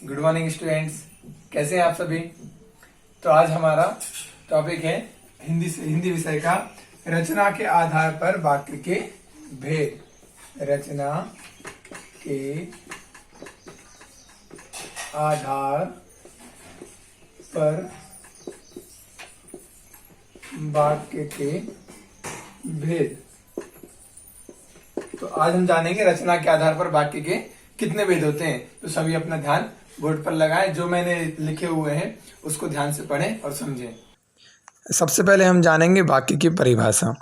Good morning students, कैसे हैं आप सभी। तो आज हमारा टॉपिक है हिंदी विषय का रचना के आधार पर वाक्य के भेद। रचना के आधार पर वाक्य के भेद। तो आज हम जानेंगे रचना के आधार पर वाक्य के कितने भेद होते हैं। तो सभी अपना ध्यान बोर्ड पर लगाएं, जो मैंने लिखे हुए हैं उसको ध्यान से पढ़ें और समझें। सबसे पहले हम जानेंगे वाक्य की परिभाषा।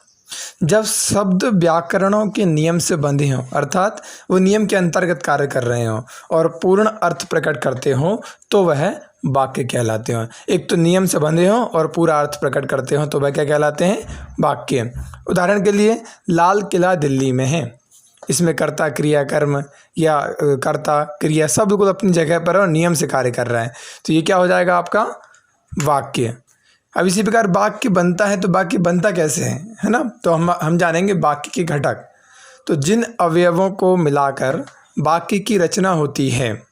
जब शब्द व्याकरणों के नियम से बंधे हों, अर्थात वो नियम के अंतर्गत कार्य कर रहे हों और पूर्ण अर्थ प्रकट करते हों, तो वह वाक्य कहलाते हों। एक तो नियम से बंधे हों और पूरा अर्थ प्रकट करते हों, तो वह क्या कहलाते हैं? वाक्य। उदाहरण के लिए लाल किला दिल्ली में है। इसमें कर्ता क्रिया कर्म या कर्ता क्रिया सब बिल्कुल अपनी जगह पर और नियम से कार्य कर रहा है, तो ये क्या हो जाएगा? आपका वाक्य। अब इसी प्रकार वाक्य बनता है, तो वाक्य बनता कैसे है ना? तो हम जानेंगे वाक्य के घटक। तो जिन अवयवों को मिलाकर वाक्य की रचना होती है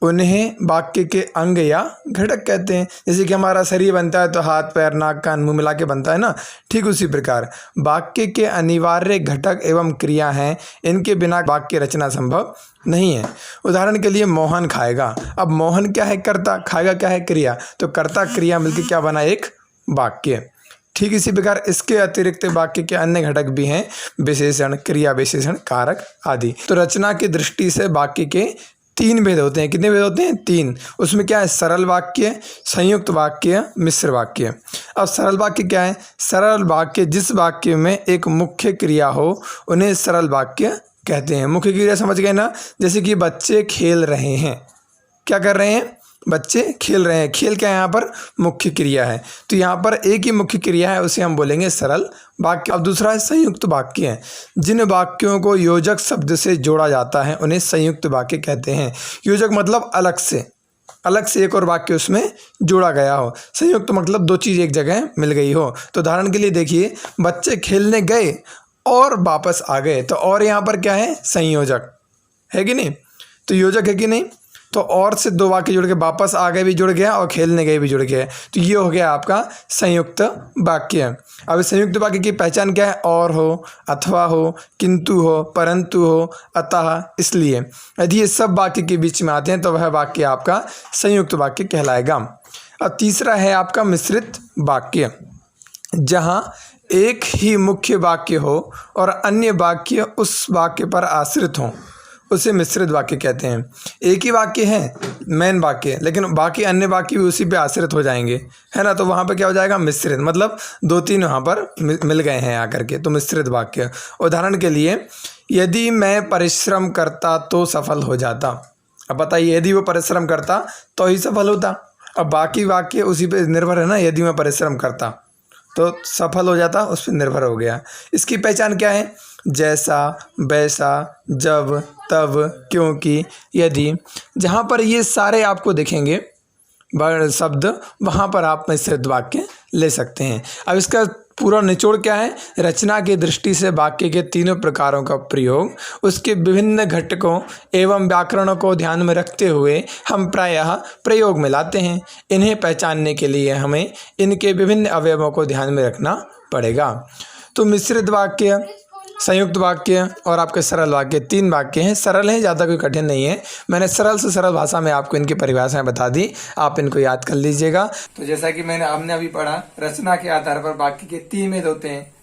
उन्हें वाक्य के अंग या घटक कहते हैं। जैसे कि हमारा शरीर बनता है तो हाथ पैर नाक कान मुंह मिला के बनता है ना, ठीक उसी प्रकार वाक्य के अनिवार्य घटक एवं क्रिया हैं। इनके बिना वाक्य रचना संभव नहीं है। उदाहरण के लिए मोहन खाएगा। अब मोहन क्या है? कर्ता। खाएगा क्या है? क्रिया। तो कर्ता क्रिया मिलकर क्या बना? एक वाक्य। ठीक इसी प्रकार इसके अतिरिक्त वाक्य के अन्य घटक भी हैं, विशेषण, क्रिया विशेषण, कारक आदि। तो रचना की दृष्टि से वाक्य के तीन भेद होते हैं। कितने भेद होते हैं? तीन। उसमें क्या है? सरल वाक्य, संयुक्त वाक्य, मिश्र वाक्य। अब सरल वाक्य क्या है? सरल वाक्य जिस वाक्य में एक मुख्य क्रिया हो उन्हें सरल वाक्य कहते हैं। मुख्य क्रिया समझ गए ना? जैसे कि बच्चे खेल रहे हैं। क्या कर रहे हैं? बच्चे खेल रहे हैं। खेल क्या है? यहाँ पर मुख्य क्रिया है, तो यहाँ पर एक ही मुख्य क्रिया है, उसे हम बोलेंगे सरल वाक्य। अब दूसरा है संयुक्त वाक्य है। जिन वाक्यों को योजक शब्द से जोड़ा जाता है उन्हें संयुक्त वाक्य कहते हैं। योजक मतलब अलग से एक और वाक्य उसमें जोड़ा गया हो। संयुक्त मतलब दो चीज़ एक जगह मिल गई हो। तो उदाहरण के लिए देखिए, बच्चे खेलने गए और वापस आ गए, तो और यहाँ पर क्या है? संयोजक है कि नहीं? तो योजक है कि नहीं? तो और से दो वाक्य जुड़ के वापस आ गए भी जुड़ गया और खेलने गए भी जुड़ गया, तो ये हो गया आपका संयुक्त वाक्य। अब संयुक्त वाक्य की पहचान क्या है? और हो, अथवा हो, किंतु हो, परंतु हो, अतः, इसलिए। यदि ये सब वाक्य के बीच में आते हैं तो वह वाक्य आपका संयुक्त वाक्य कहलाएगा। अब तीसरा है आपका मिश्रित वाक्य। जहाँ एक ही मुख्य वाक्य हो और अन्य वाक्य उस वाक्य पर आश्रित हों, उसे मिश्रित वाक्य कहते हैं। एक ही वाक्य है मेन वाक्य, लेकिन बाकी अन्य वाक्य भी उसी पे आश्रित हो जाएंगे, है ना? तो वहाँ पे क्या हो जाएगा? मिश्रित। मतलब दो तीन वहाँ पर मिल गए हैं आकर के, तो मिश्रित वाक्य। उदाहरण के लिए, यदि मैं परिश्रम करता तो सफल हो जाता। अब बताइए, यदि वो परिश्रम करता तो ही सफल होता। अब बाकी वाक्य उसी पे निर्भर है ना, यदि मैं परिश्रम करता तो सफल हो जाता, उस पर निर्भर हो गया। इसकी पहचान क्या है? जैसा, वैसा, जब, तब, क्योंकि, यदि। जहाँ पर ये सारे आपको दिखेंगे शब्द, वहाँ पर आप मिश्रित वाक्य ले सकते हैं। अब इसका पूरा निचोड़ क्या है? रचना की दृष्टि से वाक्य के तीनों प्रकारों का प्रयोग, उसके विभिन्न घटकों एवं व्याकरणों को ध्यान में रखते हुए हम प्रायः प्रयोग में लाते हैं। इन्हें पहचानने के लिए हमें इनके विभिन्न अवयवों को ध्यान में रखना पड़ेगा। तो मिश्रित वाक्य, संयुक्त वाक्य और आपके सरल वाक्य, तीन वाक्य हैं। सरल हैं, ज़्यादा कोई कठिन नहीं है। मैंने सरल से सरल भाषा में आपको इनकी परिभाषाएं बता दी, आप इनको याद कर लीजिएगा। तो जैसा कि हमने अभी पढ़ा, रचना के आधार पर वाक्य के तीन भेद होते हैं।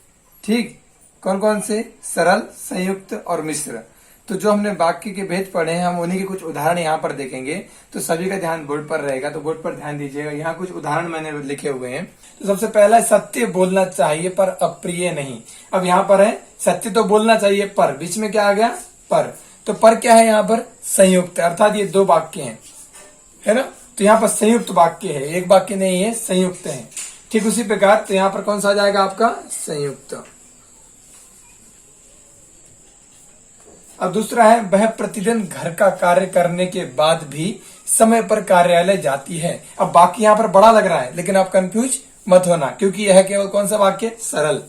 ठीक, कौन कौन से? सरल, संयुक्त और मिश्र। तो जो हमने वाक्य के भेद पढ़े हैं, हम उन्हीं के कुछ उदाहरण यहाँ पर देखेंगे। तो सभी का ध्यान बोर्ड पर रहेगा, तो बोर्ड पर ध्यान दीजिएगा। यहाँ कुछ उदाहरण मैंने लिखे हुए हैं। तो सबसे पहला, सत्य बोलना चाहिए पर अप्रिय नहीं। अब यहाँ पर है सत्य तो बोलना चाहिए, पर बीच में क्या आ गया? पर। तो पर क्या है? यहाँ पर संयुक्त, अर्थात ये दो वाक्य हैं, है ना? तो यहाँ पर संयुक्त वाक्य है, एक वाक्य नहीं है, संयुक्त है। ठीक उसी प्रकार तो यहाँ पर कौन सा आ जाएगा? आपका संयुक्त। अब दूसरा है, वह प्रतिदिन घर का कार्य करने के बाद भी समय पर कार्यालय जाती है। अब बाकी यहाँ पर बड़ा लग रहा है, लेकिन आप कंफ्यूज मत होना, क्योंकि यह केवल कौन सा वाक्य? सरल।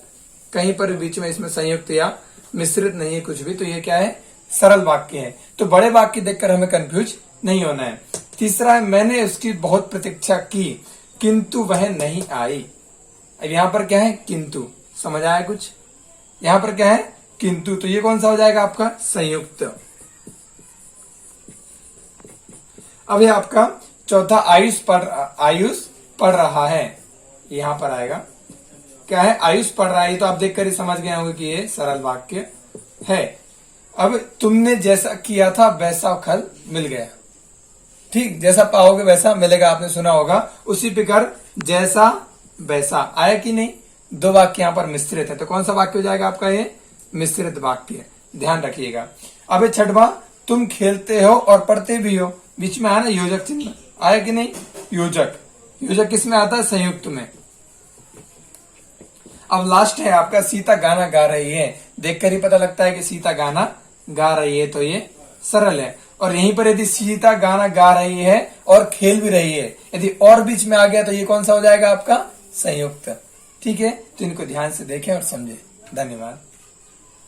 कहीं पर बीच में इसमें संयुक्त या मिश्रित नहीं है कुछ भी, तो ये क्या है? सरल वाक्य है। तो बड़े वाक्य देखकर हमें कंफ्यूज नहीं होना है। तीसरा है मैंने उसकी बहुत प्रतीक्षा की किंतु वह नहीं आई। अब यहाँ पर क्या है, किंतु। समझ आया कुछ? यहाँ पर क्या है, किंतु। तो ये कौन सा हो जाएगा आपका, संयुक्त। अब ये आपका चौथा, आयुष पढ़ रहा है, यहां पर आएगा। क्या है, आयुष पढ़ रहा है। तो आप देखकर ही समझ गए होंगे कि ये सरल वाक्य है। अब तुमने जैसा किया था वैसा फल मिल गया। ठीक, जैसा पाओगे वैसा मिलेगा, आपने सुना होगा। उसी प्रकार जैसा वैसा आया कि नहीं। दो वाक्य यहां पर मिश्रित है, तो कौन सा वाक्य हो जाएगा आपका, ये मिश्रित वाक्य। ध्यान रखिएगा। अब छठवां, तुम खेलते हो और पढ़ते भी हो। बीच में आया ना योजक चिन्ह, आया कि नहीं। योजक किस में आता है, संयुक्त में। अब लास्ट है आपका, सीता गाना गा रही है। देखकर ही पता लगता है कि सीता गाना गा रही है, तो ये सरल है। और यहीं पर यदि सीता गाना गा रही है और खेल भी रही है, यदि और बीच में आ गया तो ये कौन सा हो जाएगा आपका, संयुक्त। ठीक है, तो इनको ध्यान से देखें और समझें। धन्यवाद।